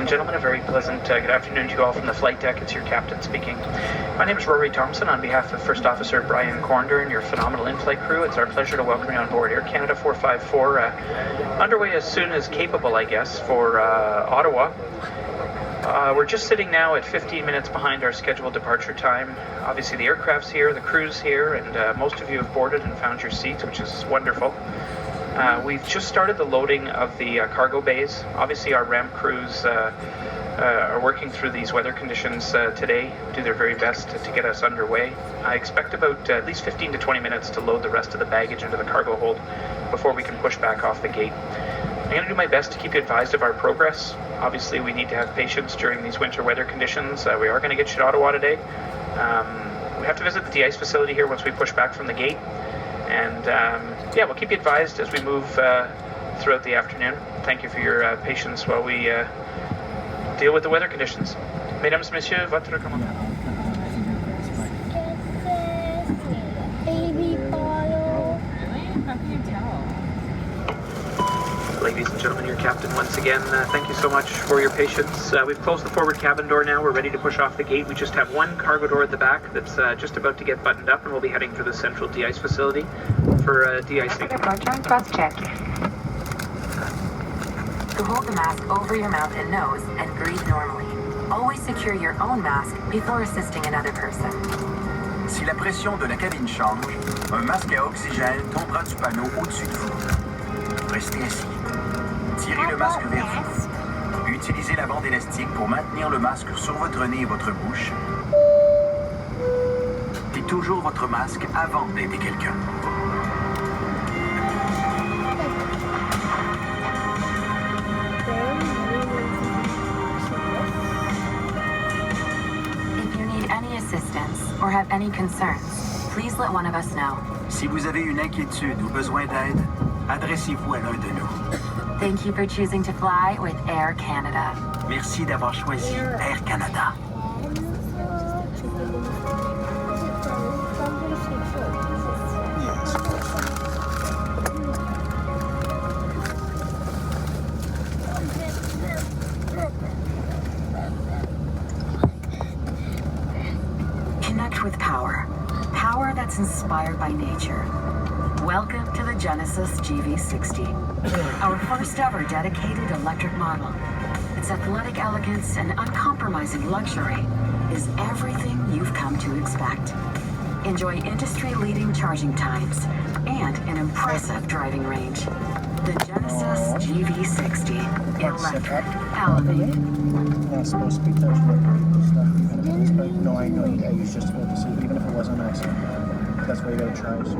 gentlemen, a very pleasant good afternoon to you all from the flight deck. It's your captain speaking. My name is Rory Thompson. On behalf of First Officer Brian Cornder and your phenomenal in-flight crew, it's our pleasure to welcome you on board Air Canada 454, underway as soon as capable, I guess, for Ottawa. We're just sitting now at 15 minutes behind our scheduled departure time. Obviously the aircraft's here, the crew's here, and most of you have boarded and found your seats, which is wonderful. We've just started the loading of the cargo bays. Obviously our ramp crews are working through these weather conditions today, do their very best to get us underway. I expect about at least 15 to 20 minutes to load the rest of the baggage into the cargo hold before we can push back off the gate. I'm going to do my best to keep you advised of our progress. Obviously we need to have patience during these winter weather conditions. We are going to get you to Ottawa today. We have to visit the de-ice facility here once we push back from the gate. And yeah, we'll keep you advised as we move throughout the afternoon. Thank you for your patience while we deal with the weather conditions. Mesdames, Messieurs, votre commandant. Ladies and gentlemen, your captain once again, thank you so much for your patience. We've closed the forward cabin door now. We're ready to push off the gate. We just have one cargo door at the back that's just about to get buttoned up, and we'll be heading for the central de-ice facility for de-icing. Si la pression de la cabine change, un masque à oxygène tombera du panneau au-dessus de vous. Restez assis. Tirez le masque vers vous. Utilisez la bande élastique pour maintenir le masque sur votre nez et votre bouche. Et toujours votre masque avant d'aider quelqu'un. If you need any assistance or have any concerns, please let one of us know. Si vous avez une inquiétude ou besoin d'aide, adressez-vous à l'un de nous. Thank you for choosing to fly with Air Canada. Merci d'avoir choisi Air Canada. Connect with power. Power that's inspired by nature. Welcome to the Genesis GV60, our first ever dedicated electric model. Its athletic elegance and uncompromising luxury is everything you've come to expect. Enjoy industry-leading charging times and an impressive driving range. The Genesis GV60, electric, elevated. That's supposed to be touched right. No, I know. I was just about to see, even if it was an accident. That's why you gotta try. So.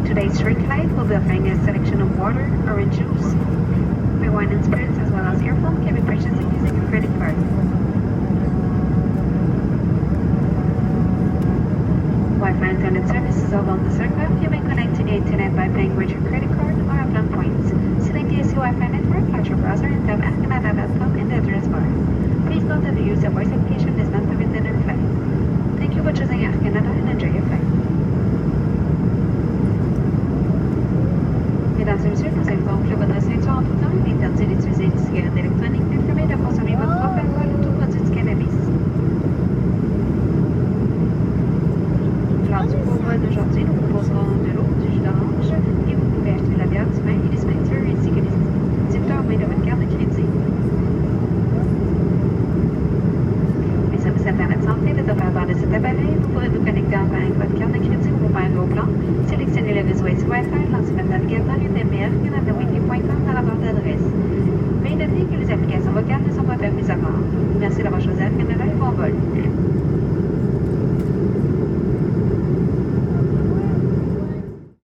Today's street light will be offering a selection of water, orange juice, wine and spirits, as well as earphone can be purchased using a credit card. Wi-Fi internet services along this aircraft. You may connect to the internet by paying with your credit card or Airplane points. Select the AC Wi-Fi network at your browser and tap aircanada.com in the address bar. Please note that the use of voice application is not permitted in flight. Thank you for choosing Air Canada and enjoy your flight. Mesdames et messieurs, nous invitons que votre ceinture en tout temps